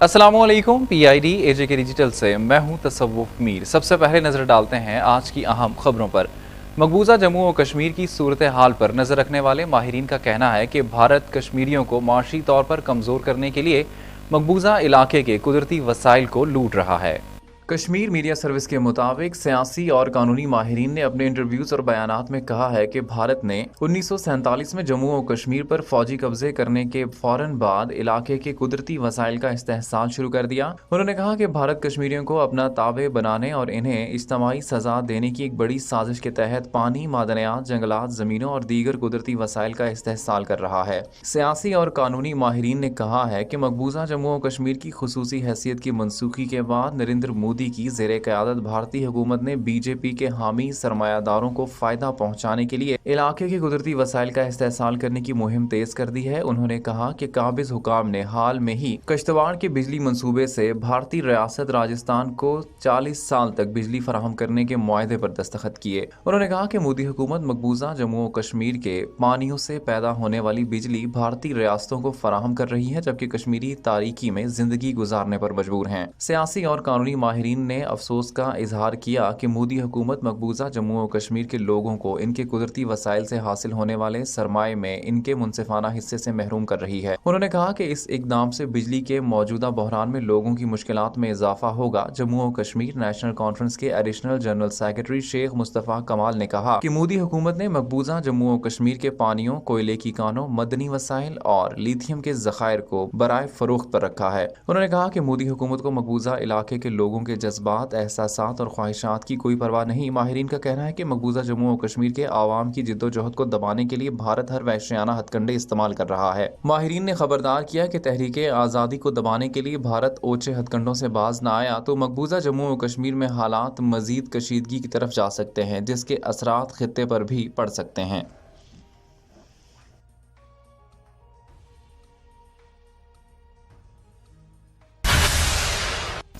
अस्सलामुअलैकुम। PID AJK digital से मैं हूं तसव्वुफ मीर। सबसे पहले नजर डालते हैं आज की अहम खबरों पर। मकबूजा जम्मू और कश्मीर की सूरत हाल पर नजर रखने वाले माहिरीन का कहना है कि भारत कश्मीरियों को माशी तौर पर कमजोर करने के लिए मकबूजा इलाके के कुदरती वसाइल को लूट रहा है। कश्मीर मीडिया सर्विस के मुताबिक सियासी और कानूनी माहिरीन ने अपने इंटरव्यूज और बयानात में कहा है कि भारत ने 1947 में जम्मू और कश्मीर पर फौजी कब्जे करने के फौरन बाद इलाके के कुदरती वसाइल का इस्तेहसाल शुरू कर दिया। उन्होंने कहा कि भारत कश्मीरियों को अपना ताबे बनाने और इन्हें इज्तमाही सजा देने की एक बड़ी साजिश के तहत पानी, मादनियात, जंगलात, जमीनों और दीगर कुदरती वसाइल का इस्तेहसाल कर रहा है। सियासी और कानूनी माहिरीन ने कहा है कि मकबूजा जम्मू और कश्मीर की खुसूसी हैसियत की मनसूखी के बाद नरेंद्र मोदी की ज़ेरे क़यादत भारतीय हुकूमत ने BJP के हामी सरमायादारों को फायदा पहुंचाने के लिए इलाके के कुदरती वसाइल का इस्तेहसाल करने की मुहिम तेज कर दी है। उन्होंने कहा कि काबिज हुकाम ने हाल में ही किश्तवाड़ के बिजली मंसूबे से भारतीय रियासत राजस्थान को 40 साल तक बिजली फराहम करने के मुआहदे पर दस्तखत किए। उन्होंने कहा कि मोदी हुकूमत मकबूजा जम्मू और कश्मीर के पानियों से पैदा होने वाली बिजली भारतीय रियासतों को फराहम कर रही है, जबकि कश्मीरी तारीकी में जिंदगी गुजारने पर मजबूर हैं। सियासी और कानूनी माहिरीन ने अफसोस का इजहार किया कि मोदी हुकूमत मकबूजा जम्मू और कश्मीर के लोगों को इनके कुदरती वसाइल से हासिल होने वाले सरमाए में इनके मुनसिफाना हिस्से से महरूम कर रही है। उन्होंने कहा कि इस इकदाम से बिजली के मौजूदा बहरान में लोगों की मुश्किलात में इजाफा होगा। जम्मू और कश्मीर नेशनल कॉन्फ्रेंस के additional general secretary Sheikh Mustafa Kamal ने कहा कि मोदी हुकूमत ने मकबूजा जम्मू और कश्मीर के पानियों, कोयले की कानों, मदनी वसाइल और लिथियम के जखायर को बराए फरोख्त पर रखा है। उन्होंने कहा कि मोदी हुकूमत को मकबूजा इलाके के लोगों के जज्बात, एहसासात और ख्वाहिशात की कोई परवाह नहीं। माहिरीन का कहना है कि मकबूजा जम्मू और कश्मीर के आवाम की जिद्दोजहद को दबाने के लिए भारत हर वहशियाना हथकंडे इस्तेमाल कर रहा है। माहिरीन ने खबरदार किया कि तहरीके आज़ादी को दबाने के लिए भारत ओछे हथकंडों से बाज न आया तो मकबूजा जम्मू और कश्मीर में हालात मजीद कशीदगी की तरफ जा सकते हैं, जिसके असरात खित्ते पर भी पड़ सकते हैं।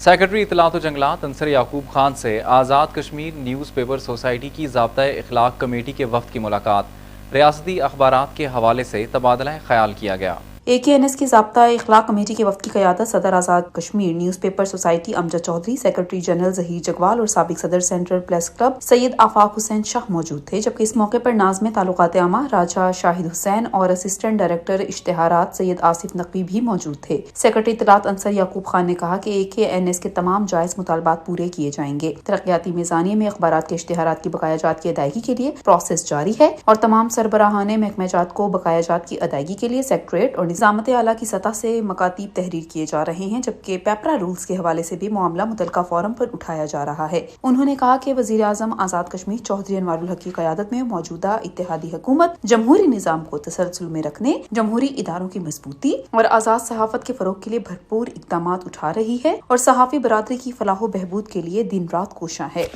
सेक्रेटरी इतलात व जंगलात अंसर याकूब खान से आज़ाद कश्मीर न्यूज़ पेपर सोसाइटी की ज़ाब्ता इखलाक कमेटी के वफ़द की मुलाकात। रियासती अखबारात के हवाले से तबादला ख्याल किया गया। AKNS की ज़ाब्ता इखलाक कमेटी के वफ़द की क़यादत सदर Azad Kashmir newspaper society Amjad Chaudhry, secretary general Zaheer Jagwal और साबिक सदर central press club Syed Afaq Hussain Shah मौजूद थे। जबकि इस मौके पर नाज़िम ताल्लुकात आमा राजा शाहिद हुसैन और असिस्टेंट डायरेक्टर इश्तिहारात सैयद आसिफ नकवी भी मौजूद थे। सेक्रेटरी इत्तलात अंसर याकूब खान ने कहा कि AKNS के तमाम जायज़ मुतालबात पूरे किए जाएंगे। तरक्याती मीज़ानिया में अखबारात के इश्तिहारात की बकायाजात की अदायगी के लिए प्रोसेस जारी है और तमाम सरबराहाने महकमेजात को बकायाजात की अदायगी के लिए सेक्रेटरेट और निज़ामत आला की सतह से मकातीब तहरीर किए जा रहे हैं। जबकि पेपरा रूल्स के हवाले से भी मामला मुतलका फोरम पर उठाया जा रहा है। उन्होंने कहा कि वज़ीर आज़म आज़ाद कश्मीर चौधरी अनवारुल हक की क़यादत में मौजूदा इत्तेहादी हुकूमत जमहूरी निज़ाम को तसलसल में रखने, जमहूरी इदारों की मजबूती और आज़ाद सहाफ़त के फ़रोग़ के लिए भरपूर इक़दाम उठा रही है और सहाफ़ी बरादरी की फलाह व बहबूद के लिए दिन रात कोशां है।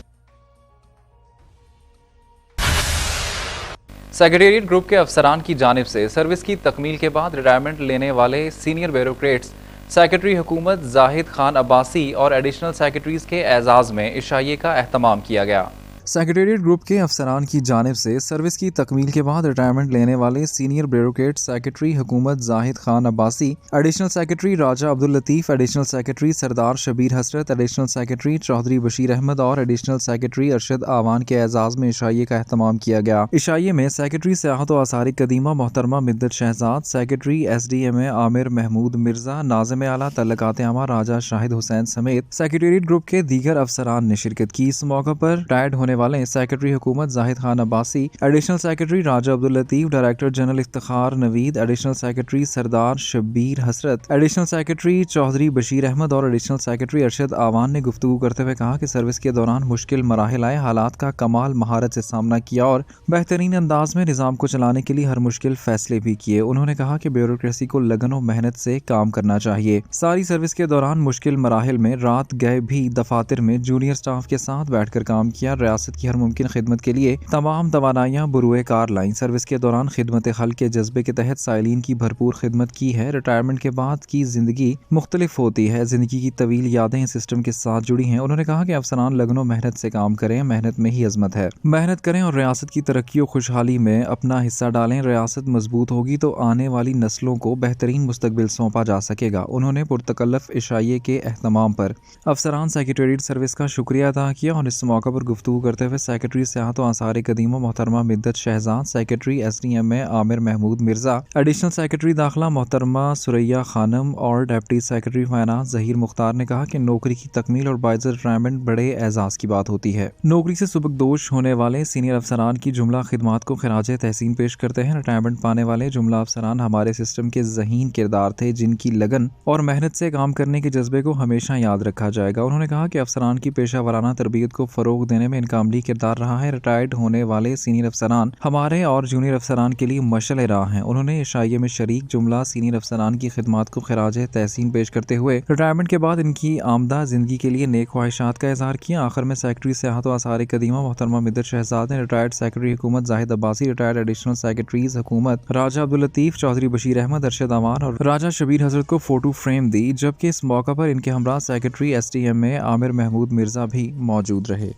सेक्रेटेरिएट ग्रुप के अफसरान की जानिब से सर्विस की तकमील के बाद रिटायरमेंट लेने वाले सीनियर ब्यूरोक्रेट्स सेक्रेटरी हुकूमत जाहिद खान अब्बासी और एडिशनल सेक्रेटरीज के एजाज़ में इशाइये का एहतमाम किया गया। सेक्रेटेरिएट ग्रुप के अफसरान की जानिब से सर्विस की तकमील के बाद रिटायरमेंट लेने वाले सीनियर ब्यूरोक्रेट सेक्रेटरी हुकूमत जाहिद खान अब्बासी, एडिशनल सेक्रेटरी राजा अब्दुल लतीफ़, additional secretary Sardar Shabbir Hasrat, additional secretary Chaudhry Bashir Ahmad और एडिशनल सेक्रेटरी अरशद आवान के एजाज़ में इशाइये का एहतमाम किया गया। इशाइये में सेक्रेटरी सियाहत व आसार कदीमा मोहतरमा मिद्दत शहजाद, सेक्रेटरी SDMA आमिर महमूद मिर्जा, नाज़िम आला तल्लकात आमा राजा शाहिद हुसैन समेत सेक्रेटेरिएट ग्रुप के दीगर अफसरान ने शिरकत की। इस मौके पर रिटायर्ड होने वाले सेक्रेटरी हुकूमत Zahid Khan Abbasi, additional secretary Raja Abdul Latif, director general Iftikhar Naveed, additional secretary Sardar Shabbir Hasrat, additional secretary Chaudhry Bashir Ahmad और एडिशनल सेक्रेटरी अरशद आवान ने गुफ्तगू करते हुए कहा कि सर्विस के दौरान मुश्किल मराहिल आए, हालात का कमाल महारत से सामना किया और बेहतरीन अंदाज में निज़ाम को चलाने के लिए हर मुश्किल फैसले भी किए। उन्होंने कहा कि ब्यूरोक्रेसी को लगन और मेहनत से काम करना चाहिए। सारी सर्विस के दौरान मुश्किल मराहिल में रात गए भी दफातर में जूनियर स्टाफ के साथ बैठकर काम किया। रियासत रियासत की हर मुमकिन खिदमत के लिए तमाम तवानाइयाँ बुरुए कार लाइन। सर्विस के दौरान खिदमत खल के जज्बे के तहत साइलिन की भरपूर खिदमत की है। रिटायरमेंट के बाद की जिंदगी मुख्तलिफ होती है, जिंदगी की तवील यादें इस सिस्टम के साथ जुड़ी हैं। उन्होंने कहा कि अफसरान लगनो मेहनत से काम करें, मेहनत में ही अजमत है। मेहनत करें और रियासत की तरक्की और खुशहाली में अपना हिस्सा डालें। रियासत मजबूत होगी तो आने वाली नस्लों को बेहतरीन मुस्तकबिल सौंपा जा सकेगा। उन्होंने पुरतकल्लफ इशाइये के एहतमाम पर अफसरान सेक्रेटेरिएट सर्विस का शुक्रिया अदा किया और इस मौका पर गुफ्तगू करते हुए सेक्रेटरी सियाहत व आसार कदीम मोहतरमा Midhat Shahzad, secretary SDMA Aamir Mahmood Mirza, additional secretary दाखिला मोहतरमा सुरैया खानम और deputy secretary finance Zaheer Mukhtar ने कहा कि नौकरी की तकमील और बाइज़ रिटायरमेंट बड़े एजाज की बात होती है। नौकरी से सुबकदोश होने वाले सीनियर अफसरान की जुमला खिदमात को खिराजे तहसीन पेश करते हैं। रिटायरमेंट पाने वाले जुमला अफसरान हमारे सिस्टम के ज़हीन किरदार थे, जिनकी लगन और मेहनत से काम करने के जज्बे को हमेशा याद रखा जाएगा। उन्होंने कहा कि अफसरान की पेशा वाराना तरबियत को फ़रोग देने में इनका अमली किरदार रहा है। रिटायर्ड होने वाले सीनियर अफसरान हमारे और जूनियर अफसरान के लिए मशअल राह हैं। उन्होंने इशाइये में शरीक जुमला सीनियर अफसरान की खिदमात को खिराजे तहसीन पेश करते हुए रिटायरमेंट के बाद इनकी आमदा जिंदगी के लिए नेक ख्वाहिशात का इजहार किया। आखिर में सेक्रेटरी सियाहत व आसार कदीमा मोहतरमा मिद्दत शहजाद ने रिटायर्ड सेक्रेटरी हुकूमत Zahid Abbasi, retired additional secretaries हुकूमत राजा अब्दुल लतीफ, चौधरी बशीर अहमद, अरशद अमान और राजा शबीर हजरत को फोटो फ्रेम दी, जबकि इस मौका पर इनके हमरा सेक्रेटरी SDMA आमिर महमूद मिर्जा भी मौजूद रहे।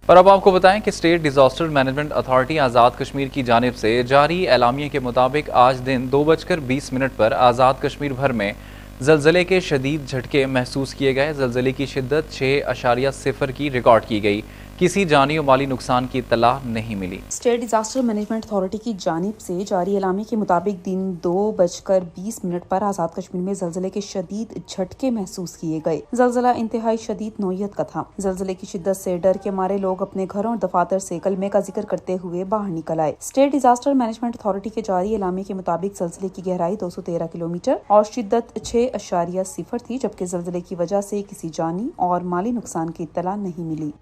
और अब आपको बताएं कि state disaster management authority Azad Kashmir की जानिब से जारी एलामिये के मुताबिक आज दिन 2:20 पर आज़ाद कश्मीर भर में ज़लज़ले के शदीद झटके महसूस किए गए। ज़लज़ले की शिद्दत 6.0 की रिकॉर्ड की गई। किसी जानी और माली नुकसान की इत्तला नहीं मिली। स्टेट डिजास्टर मैनेजमेंट अथॉरिटी की जानिब से जारी एलामी के मुताबिक दिन 2:20 पर आज़ाद कश्मीर में ज़लज़ले के शदीद झटके महसूस किए गए। ज़लज़ला इंतहाई शदीद नौयत का था। ज़लज़ले की शिद्दत से डर के मारे लोग अपने घरों और दफातर से कलमे का जिक्र करते हुए बाहर निकल आए। स्टेट डिजास्टर मैनेजमेंट अथॉरिटी के जारी एलामी के मुताबिक ज़लज़ले की गहराई 213 किलोमीटर और शिद्दत 6.0 थी, जबकि ज़लज़ले की वजह से किसी जानी और माली नुकसान की इत्तला नहीं मिली।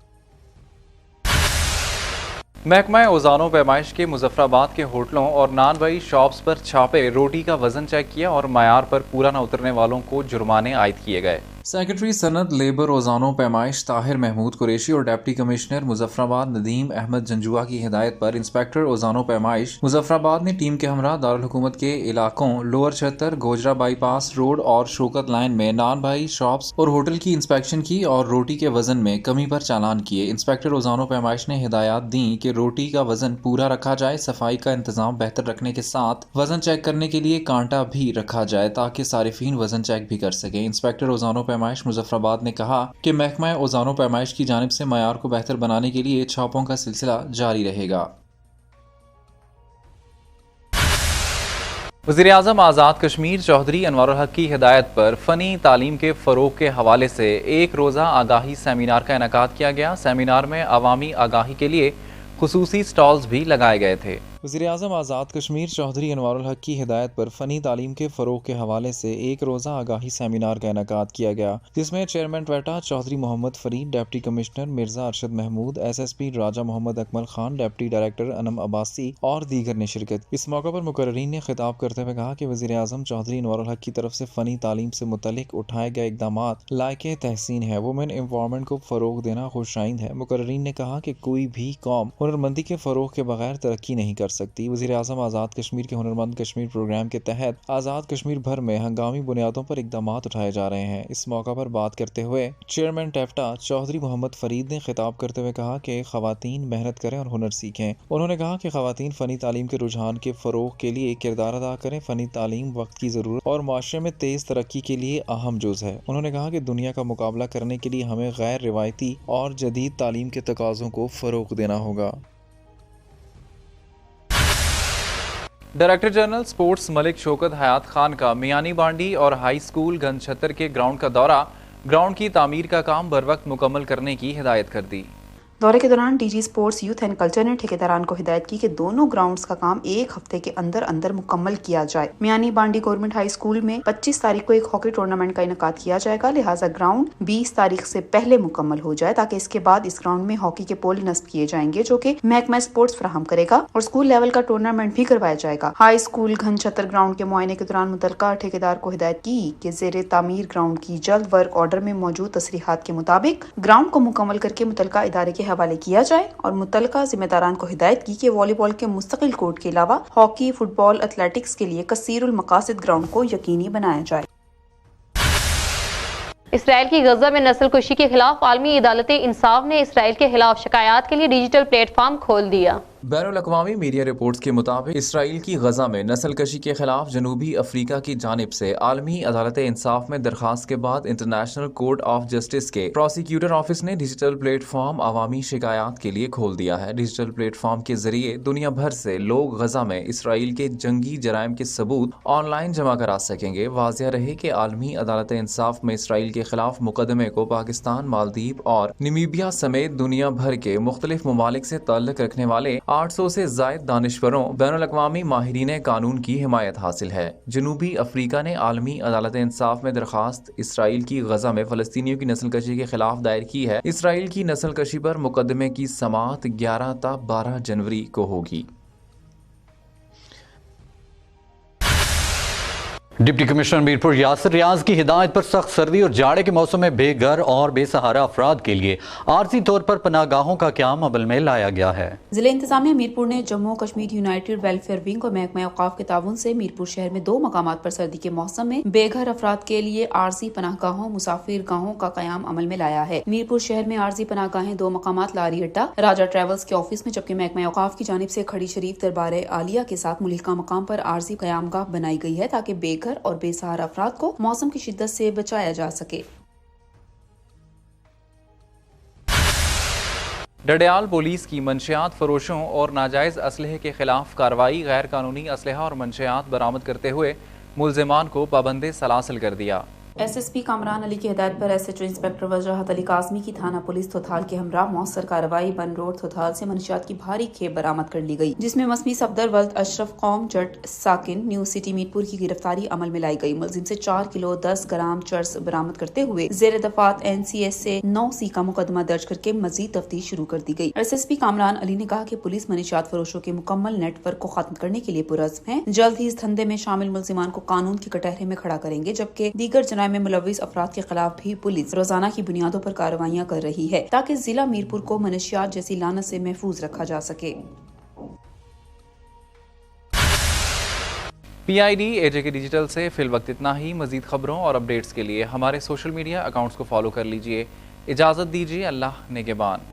महकमा ओज़ानो पैमाइश के मुजफ्फराबाद के होटलों और नान बाई शॉप्स पर छापे रोटी का वजन चेक किया और मयार पर पूरा न उतरने वालों को जुर्माने आयद किए गए। सेक्रेटरी सनद लेबर ओज़ानो पैमाइश ताहिर महमूद कुरैशी और डिप्टी कमिश्नर मुजफ्फराबाद नदीम अहमद जंजुआ की हिदायत पर इंस्पेक्टर ओज़ानो पैमाइश मुजफ्फराबाद ने टीम के हमरा दारुल हुकूमत के इलाकों लोअर छत्तर, गोजरा बाईपास रोड और शौकत लाइन में नान भाई शॉप्स और होटल की इंस्पेक्शन की और रोटी के वजन में कमी पर चालान किए। इंस्पेक्टर ओज़ानो पैमाइश ने हिदायत दी कि रोटी का वजन पूरा रखा जाए, सफाई का इंतजाम बेहतर रखने के साथ वजन चेक करने के लिए कांटा भी रखा जाए ताकि सारिफीन वजन चेक भी कर सके। इंस्पेक्टर ओज़ानो पैमाइश मुजफ्फराबाद ने कहा कि महकमा ओज़ानो पैमाइश की जानिब से मयार को बेहतर बनाने के लिए छापों का सिलसिला जारी रहेगा। वज़ीर-ए-आज़म आज़ाद कश्मीर चौधरी अनवारुल हक की हिदायत पर फ़नी तालीम के फ़रोग़ के हवाले से एक रोज़ा आगाही सेमिनार का इनेकाद किया गया। सेमिनार में अवामी आगाही के लिए खुसूसी स्टॉल्स भी लगाए गए थे। वज़ीर-ए-आज़म आज़ाद कश्मीर चौधरी अनवारुल हक की हिदायत पर फ़नी तालीम के फ़रोग़ के हवाले से एक रोज़ा आगाही सेमिनार का इनेकाद किया गया, जिसमें chairman TEVTA Chaudhry Mohammad Farid, deputy commissioner Mirza Arshad Mahmood, SSP Raja Mohammad Akmal Khan, deputy director Anam Abbasi और दीगर ने शिरकत। इस मौका पर मुकर्रीन ने खिताब करते हुए कहा कि वज़ीर-ए-आज़म चौधरी अनवारुल हक की तरफ से फ़नी तालीम से मुतल्लिक उठाए गए इक़दामात लायक़े तहसीन है। वुमेन एम्पावरमेंट को फ़रोग़ देना खुशाइंद है। मुकर्रीन ने कहा कि कोई भी कौम हुनरमंदी के फ़रोग़ के बगैर तरक्की नहीं कर सकती। वज़ीर-ए-आज़म आज़ाद कश्मीर के हुनरमंद कश्मीर प्रोग्राम के तहत आज़ाद कश्मीर भर में हंगामी बुनियादों पर इक़दामात उठाए जा रहे हैं। इस मौका पर बात करते हुए चेयरमैन टेफ्टा चौधरी मोहम्मद फ़रीद ने खिताब करते हुए कहा कि ख़वातीन मेहनत करें और हुनर सीखें। उन्होंने कहा कि ख़वातीन फ़नी तालीम के रुझान के फ़रोग़ के लिए किरदार अदा करें। फ़नी तालीम वक्त की ज़रूरत और माशरे में तेज़ तरक्की के लिए अहम जुज़ है। उन्होंने कहा कि दुनिया का मुकाबला करने के लिए हमें गैर रिवायती और जदीद तालीम के तकाज़ों को फ़रोग़ देना होगा। Director general sports Malik Shaukat Hayat Khan का मियानी बांडी और हाई स्कूल गनछतर के ग्राउंड का दौरा, ग्राउंड की तामीर का काम बर वक्त मुकम्मल करने की हिदायत कर दी। दौरे के दौरान DG sports, youth and culture ने ठेकेदारान को हिदायत की कि दोनों ग्राउंड्स का काम एक हफ्ते के अंदर अंदर मुकम्मल किया जाए। मियानी बांडी गवर्नमेंट हाई स्कूल में 25 तारीख को एक हॉकी टूर्नामेंट का इनेकाद किया जाएगा, लिहाजा ग्राउंड 20 तारीख से पहले मुकम्मल हो जाए ताकि इसके बाद इस ग्राउंड में हॉकी के पोल नस्ब किए जाएंगे जो कि महकमा स्पोर्ट्स फराहम करेगा और स्कूल लेवल का टूर्नामेंट भी करवाया जाएगा। हाई स्कूल घनछतर ग्राउंड के मुआयने के दौरान मुतलका ठेकेदार को हिदायत की कि जेरे तामीर ग्राउंड की जल्द वर्क ऑर्डर में मौजूद तसरीहात के मुताबिक ग्राउंड को मुकम्मल करके मुतलका इदारे के हवाले किया जाए और मुतलका जिम्मेदारान को हिदायत की कि वॉलीबॉल के मुस्तकिल कोर्ट के अलावा हॉकी, फुटबॉल, एथलेटिक्स के लिए कसीरुल मकासिद ग्राउंड को यकीनी बनाया जाए। इसराइल की गजा में नस्लकुशी के खिलाफ आलमी अदालत इंसाफ ने इसराइल के खिलाफ शिकायत के लिए डिजिटल प्लेटफॉर्म खोल दिया। बैनुल-अक़वामी मीडिया रिपोर्ट्स के मुताबिक इसराइल की गजा में नस्लकशी के खिलाफ जनूबी अफ्रीका की जानिब से आलमी अदालत इंसाफ में दरखास्त के बाद इंटरनेशनल कोर्ट ऑफ जस्टिस के प्रोसिक्यूटर ऑफिस ने डिजिटल प्लेटफॉर्म अवामी शिकायत के लिए खोल दिया है। डिजिटल प्लेटफॉर्म के जरिए दुनिया भर से लोग गजा में इसराइल के जंगी जराइम के सबूत ऑनलाइन जमा करा सकेंगे। वाज़िया रहे कि आलमी अदालत इंसाफ में इसराइल के खिलाफ मुकदमे को पाकिस्तान, मालदीव और नमीबिया समेत दुनिया भर के मुख्तलिफ ममालिक से ताल्लुक रखने वाले 800 से जायद दानिशवरों, बैनुल-अक़वामी माहिरीन कानून की हिमायत हासिल है। जनूबी अफ्रीका ने आलमी अदालत इंसाफ में दरखास्त इसराइल की गजा में फ़लस्तीनियों की नस्लकशी के खिलाफ दायर की है। इसराइल की नस्लकशी पर मुकदमे की समाअत 11 ता 12 जनवरी को होगी। डिप्टी कमिश्नर मीरपुर यासिर रियाज की हिदायत पर सख्त सर्दी और जाड़े के मौसम में बेघर और बेसहारा अफराद के लिए आर्जी तौर पर पनाहगाहों का क़याम अमल में लाया गया है। जिला इंतजामिया मीरपुर ने Jammu Kashmir United welfare wing और महकमा औकाफ के ताउन से मीरपुर शहर में 2 मकामात पर सर्दी के मौसम में बेघर अफराद के लिए आर्जी पनाहगाहों, मुसाफिर गाहों का क़याम अमल में लाया है। मीरपुर शहर में आर्जी पनाहगाहें 2 मकामात लारी अड्डा, राजा ट्रेवल्स के ऑफिस में, जबकि महकमा औकाफ की जानिब से खड़ी शरीफ दरबार आलिया के साथ मुलिका मकाम पर आर्जी क़यामगाह बनाई गई है ताकि बेघर और बेसहारा अफराद को मौसम की शिद्दत से बचाया जा सके। डडियाल पुलिस की मंशियात फरोशों और नाजायज असलहे के खिलाफ कार्रवाई, गैर कानूनी असलहा और मंशियात बरामद करते हुए मुलजिमान को पाबंदे सलासिल कर दिया। एसएसपी कामरान अली की हिदायत पर एसएचओ इंस्पेक्टर वजाहत अली काज़मी की थाना पुलिस थोथाल के हमरा मौसर कार्रवाई बन रोड थोथाल से मंशियात की भारी खेप बरामद कर ली गई, जिसमें मसमी सफदर वल्द अशरफ कौम जट साकिन न्यू सिटी मीरपुर की गिरफ्तारी अमल में लाई गई। मुलजिम से 4 किलो 10 ग्राम चर्स बरामद करते हुए जेर दफात NCS से 9C का मुकदमा दर्ज करके मजीद तफ्तीश शुरू कर दी गई। एसएसपी कामरान अली ने कहा कि पुलिस मंशियात फरोशों के मुकम्मल नेटवर्क को खत्म करने के लिए पुरज़्म है। जल्द ही इस धंधे में शामिल मुलजिमान को कानून की कटहरे में खड़ा करेंगे, जबकि दीगर जराइम में मुलविस अफराद के खिलाफ भी पुलिस रोजाना की बुनियादों पर कार्रवाइयां कर रही है ताकि जिला मीरपुर को मनशियात जैसी लानत से महफूज रखा जा सके। PID AJK डिजिटल से फिल वक्त इतना ही। मजीद खबरों और अपडेट्स के लिए हमारे सोशल मीडिया अकाउंट्स को फॉलो कर लीजिए। इजाजत दीजिए। अल्लाह निगहबान।